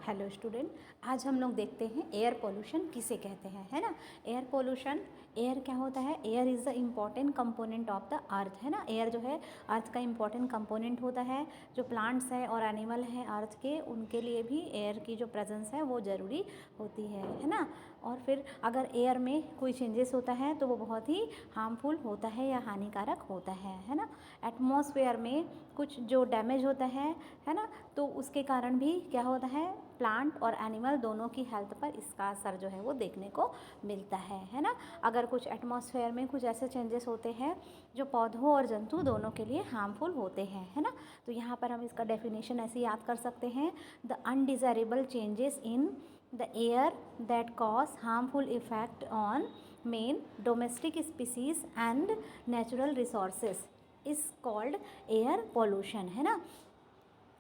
Hello student, आज हम लोग देखते हैं एयर पोल्यूशन किसे कहते हैं, है ना। एयर पोल्यूशन, एयर क्या होता है? Air is the important component of the earth, है ना। एयर जो है अर्थ का इम्पॉर्टेंट कंपोनेंट होता है। जो प्लांट्स हैं और एनिमल हैं अर्थ के, उनके लिए भी एयर की जो प्रेजेंस है वो ज़रूरी होती है ना। और फिर अगर एयर में कोई चेंजेस होता है तो वो बहुत ही हार्मफुल होता है या हानिकारक होता है ना। एटमॉस्फेयर में कुछ जो डैमेज होता है ना, तो उसके कारण भी क्या होता है, प्लांट और एनिमल दोनों की हेल्थ पर इसका असर जो है वो देखने को मिलता है ना। अगर कुछ एटमॉस्फेयर में कुछ ऐसे चेंजेस होते हैं जो पौधों और जंतु दोनों के लिए हार्मफुल होते हैं, है ना। तो यहाँ पर हम इसका डेफिनेशन ऐसे याद कर सकते हैं, the undesirable changes in the air that cause harmful effect on main domestic species and natural resources is called air pollution, है ना।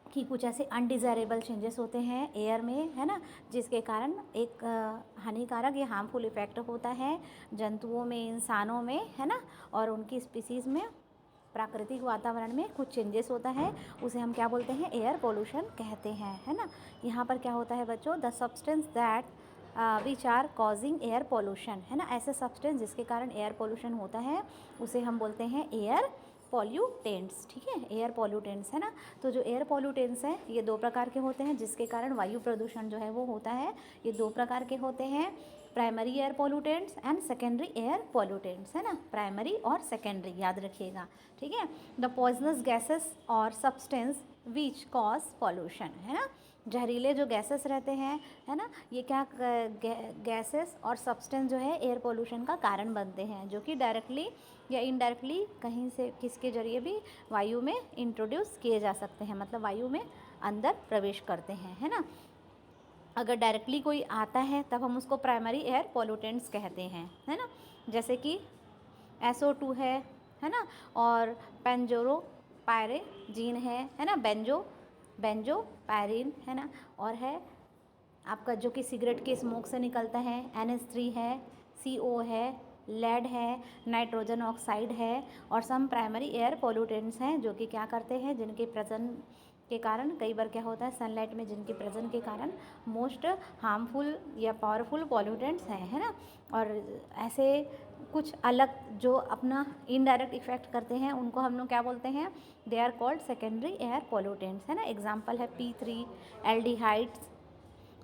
कि कुछ ऐसे अनडिज़ायरेबल चेंजेस होते हैं एयर में, है ना, जिसके कारण एक हानिकारक या हार्मफुल इफ़ेक्ट होता है जंतुओं में, इंसानों में, है ना, और उनकी स्पीसीज़ में। प्राकृतिक वातावरण में कुछ चेंजेस होता है, उसे हम क्या बोलते हैं? एयर पोल्यूशन कहते हैं, है ना। यहाँ पर क्या होता है बच्चों? The substance that which are causing air pollution, है ना। ऐसे सब्सटेंस जिसके कारण एयर पोल्यूशन होता है उसे हम बोलते हैं एयर पॉल्यूटेंट्स, ठीक है, एयर पॉल्यूटेंट्स, है ना। तो जो एयर पॉल्यूटेंट्स हैं ये दो प्रकार के होते हैं जिसके कारण वायु प्रदूषण जो है वो होता है। ये दो प्रकार के होते हैं, primary air pollutants and secondary air pollutants, है ना। प्राइमरी और सेकेंडरी याद रखिएगा, ठीक है। द पॉइजनस गैसेस और सब्सटेंस विच कॉज पॉल्यूशन, है ना। जहरीले जो गैसेस रहते हैं, है ना, ये क्या गैसेस और सब्सटेंस जो है एयर पोल्यूशन का कारण बनते हैं, जो कि डायरेक्टली या इनडायरेक्टली कहीं से किसके जरिए भी वायु में इंट्रोड्यूस किए जा सकते हैं, मतलब वायु में अंदर प्रवेश करते हैं, है ना। अगर डायरेक्टली कोई आता है तब हम उसको प्राइमरी एयर पोल्यूटेंट्स कहते हैं, है ना। जैसे कि SO2 है ना, और पेंजोरो पायरेजीन है ना, बेंजो पायरीन, है ना, और है आपका जो कि सिगरेट के स्मोक से निकलता है, NH3 है, CO है, लेड है, नाइट्रोजन ऑक्साइड है, और सम प्राइमरी एयर पोल्यूटेंट्स हैं जो कि क्या करते हैं, जिनके प्रेजेंट के कारण कई बार क्या होता है, सनलाइट में जिनके प्रेजेंट के कारण मोस्ट हार्मफुल या पावरफुल पोल्यूटेंट्स हैं, है ना। और ऐसे कुछ अलग जो अपना इनडायरेक्ट इफेक्ट करते हैं उनको हम लोग क्या बोलते हैं? They are called secondary air pollutants, है ना। एग्जाम्पल है P3 aldehydes,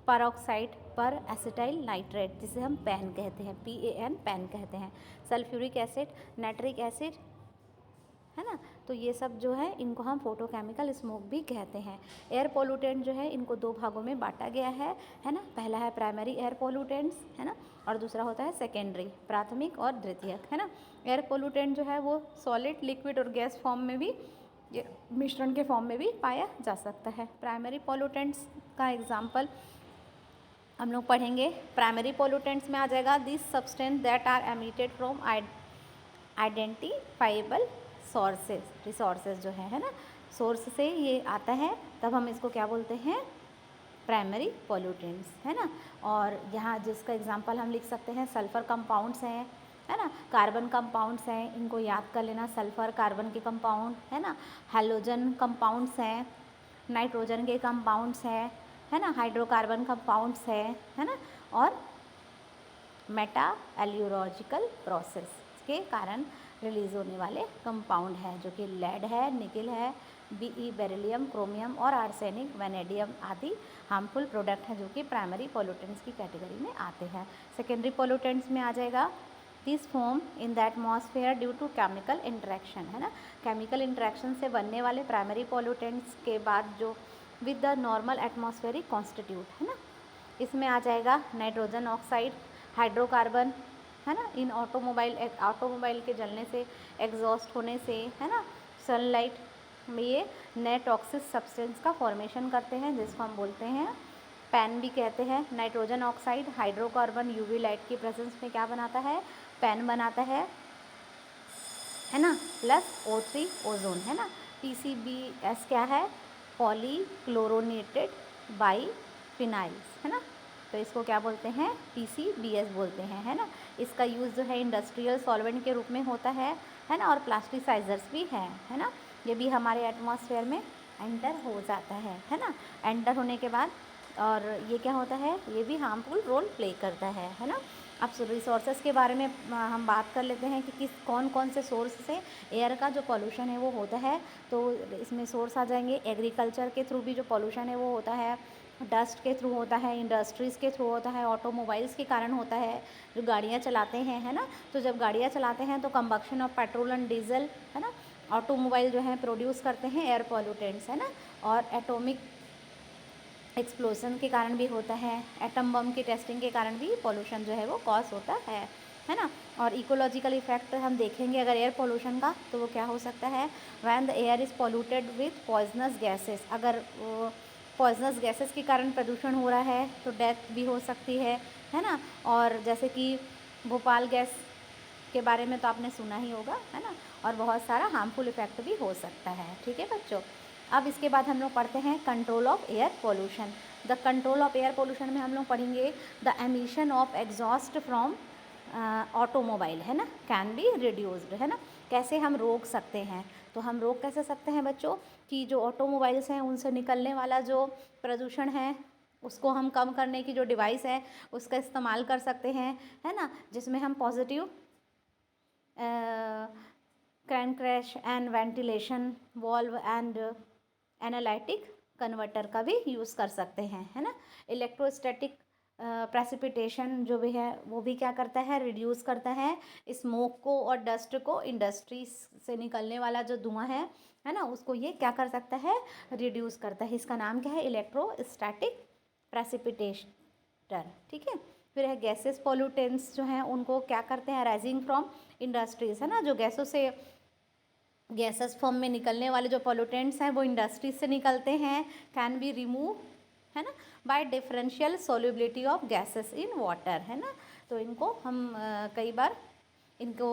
peroxide, per acetyl nitrate, जिसे हम पैन कहते हैं, PAN पैन कहते हैं, सल्फ्यूरिक एसिड, नाइट्रिक एसिड, है ना। तो ये सब जो है इनको हम फोटोकेमिकल स्मोक भी कहते हैं। एयर पोल्यूटेंट जो है इनको दो भागों में बांटा गया है ना। पहला है प्राइमरी एयर पोल्यूटेंट्स, है ना, और दूसरा होता है सेकेंडरी, प्राथमिक और द्वितीयक, है ना। एयर पोल्यूटेंट जो है वो सॉलिड, लिक्विड और गैस फॉर्म में भी, ये मिश्रण के फॉर्म में भी पाया जा सकता है। प्राइमरी पोल्यूटेंट्स का एग्जाम्पल हम लोग पढ़ेंगे। प्राइमरी पोल्यूटेंट्स में आ जाएगा this substance that are emitted from identifiable sources, resources जो है ना, सोर्स से ये आता है, तब हम इसको क्या बोलते हैं? प्राइमरी पोल्यूटेंट्स, है ना। और यहाँ जिसका एग्जांपल हम लिख सकते हैं, सल्फ़र कंपाउंड्स हैं, है ना, कार्बन कंपाउंड्स हैं, इनको याद कर लेना, सल्फ़र कार्बन के कंपाउंड, है ना, हैलोजन कंपाउंड्स हैं, नाइट्रोजन के कंपाउंड्स हैं, है ना, हाइड्रोकार्बन कंपाउंड्स है ना, और मेटा एल्यूरोलॉजिकल प्रोसेस के कारण रिलीज होने वाले कंपाउंड हैं, जो कि लेड है, निकिल है, BE बेरिलियम, क्रोमियम और आर्सेनिक, वेनेडियम आदि हार्मफुल प्रोडक्ट हैं जो कि प्राइमरी पोल्यूटेंट्स की कैटेगरी में आते हैं। सेकेंडरी पोल्यूटेंट्स में आ जाएगा this form in the atmosphere due to chemical interaction, है ना। केमिकल इंटरेक्शन से बनने वाले प्राइमरी पोल्यूटेंट्स के बाद जो with the normal atmospheric constitute, है ना, इसमें आ जाएगा नाइट्रोजन ऑक्साइड, हाइड्रोकार्बन, है ना, इन ऑटोमोबाइल के जलने से, एग्जॉस्ट होने से, है ना, सनलाइट में ये नए टॉक्सिक सब्सटेंस का फॉर्मेशन करते हैं जिसको हम बोलते हैं पैन भी कहते हैं। Nitrogen oxide, hydrocarbon UV light की प्रेजेंस में क्या बनाता है? पैन बनाता है ना, प्लस O3 ओजोन, है ना। PCBS क्या है? पॉलीक्लोरोनेटेड बाईफिनाइल्स, है ना। तो इसको क्या बोलते हैं? PCBS बोलते हैं, है ना। इसका यूज़ जो है इंडस्ट्रियल सॉल्वेंट के रूप में होता है ना, और प्लास्टिसाइजर्स भी हैं, है ना। ये भी हमारे एटमॉस्फेयर में एंटर हो जाता है ना। एंटर होने के बाद और ये क्या होता है, ये भी हार्मफुल रोल प्ले करता है ना। अब रिसोर्सेज के बारे में हम बात कर लेते हैं कि कौन कौन से सोर्स से एयर का जो पॉल्यूशन है वो होता है। तो इसमें सोर्स आ जाएंगे, एग्रीकल्चर के थ्रू भी जो पॉल्यूशन है वो होता है, डस्ट के थ्रू होता है, इंडस्ट्रीज़ के थ्रू होता है, ऑटोमोबाइल्स के कारण होता है, जो गाड़ियाँ चलाते हैं, है ना। तो जब गाड़ियाँ चलाते हैं तो combustion of petrol and diesel, है ना, ऑटोमोबाइल जो है प्रोड्यूस करते हैं एयर पॉल्यूटेंट्स, है ना। और एटॉमिक एक्सप्लोजन के कारण भी होता है, एटम बम की टेस्टिंग के कारण भी पॉल्यूशन जो है वो कॉज होता है ना। और इकोलॉजिकल इफेक्ट हम देखेंगे अगर एयर पॉल्यूशन का, तो वो क्या हो सकता है, when the air is polluted with poisonous gases, अगर पॉइजनस गैसेस के कारण प्रदूषण हो रहा है तो डेथ भी हो सकती है ना। और जैसे कि भोपाल गैस के बारे में तो आपने सुना ही होगा, है ना। और बहुत सारा हार्मफुल इफेक्ट भी हो सकता है, ठीक है बच्चों। अब इसके बाद हम लोग पढ़ते हैं control of air pollution. The control of air pollution में हम लोग पढ़ेंगे the emission of exhaust from automobile, है ना, कैन बी रिड्यूस्ड, है ना। कैसे हम रोक सकते हैं, तो हम रोक कैसे सकते हैं बच्चों, कि जो ऑटोमोबाइल्स हैं उनसे निकलने वाला जो प्रदूषण है उसको हम कम करने की जो डिवाइस है उसका इस्तेमाल कर सकते हैं, है ना, जिसमें हम positive crane crash and ventilation valve and analytic converter का भी यूज़ कर सकते हैं, है ना। इलेक्ट्रोस्टैटिक प्रेसिपिटेशन जो भी है वो भी क्या करता है, रिड्यूस करता है स्मोक को और डस्ट को, इंडस्ट्रीज से निकलने वाला जो धुआं है ना, उसको ये क्या कर सकता है, रिड्यूस करता है। इसका नाम क्या है, इलेक्ट्रोस्टैटिक प्रेसिपिटेटर, ठीक है। फिर है गैसेस पॉल्यूटेंट्स जो हैं उनको क्या करते हैं, राइजिंग फ्रॉम इंडस्ट्रीज, है ना, जो गैसों से गैसेस फॉर्म में निकलने वाले जो पॉल्यूटेंट्स हैं वो इंडस्ट्रीज से निकलते हैं, कैन बी रिमूव, है ना, by differential solubility of gases in water, है ना। तो इनको हम कई बार इनको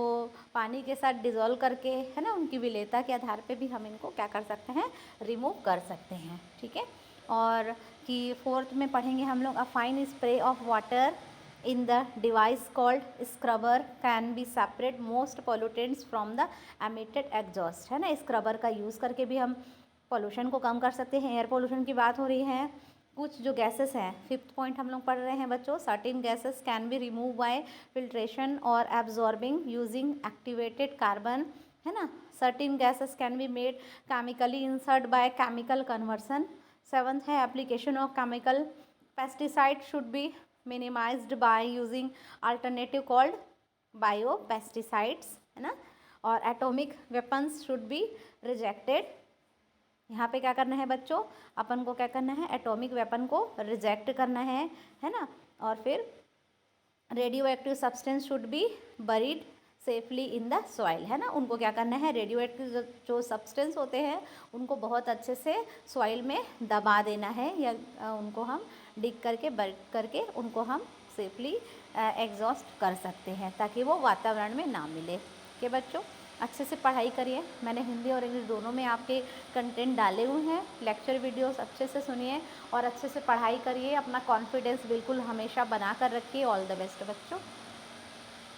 पानी के साथ डिज़ोल्व करके, है ना, उनकी विलेयता के आधार पे भी हम इनको क्या कर सकते हैं, रिमूव कर सकते हैं, ठीक है। और कि फोर्थ में पढ़ेंगे हम लोग, a fine spray of water in the device called scrubber can be separate most pollutants from the emitted exhaust, है ना। स्क्रबर का यूज़ करके भी हम पोल्यूशन को कम कर सकते हैं। एयर पोल्यूशन की बात हो रही है, कुछ जो गैसेस हैं, फिफ्थ पॉइंट हम लोग पढ़ रहे हैं बच्चों, certain gases can be remove by filtration और एब्जॉर्बिंग यूजिंग एक्टिवेटेड कार्बन, है ना। Certain gases can be made chemically insert by chemical conversion. Seventh है application of chemical pesticide should be minimized by using alternative called biopesticides, है ना। और atomic weapons should be rejected. यहाँ पे क्या करना है बच्चों, अपन को क्या करना है, एटॉमिक वेपन को रिजेक्ट करना है ना। और फिर radio active substance should be buried safely in the soil, है ना। उनको क्या करना है, रेडियो एक्टिव जो सब्सटेंस होते हैं उनको बहुत अच्छे से सॉइल में दबा देना है, या उनको हम डिग करके बर्ड करके उनको हम सेफली एग्जॉस्ट कर सकते हैं ताकि वो वातावरण में ना मिले। के बच्चों अच्छे से पढ़ाई करिए, मैंने हिंदी और इंग्लिश दोनों में आपके कंटेंट डाले हुए हैं, लेक्चर वीडियोस अच्छे से सुनिए और अच्छे से पढ़ाई करिए, अपना कॉन्फिडेंस बिल्कुल हमेशा बना कर रखिए। ऑल द बेस्ट बच्चों।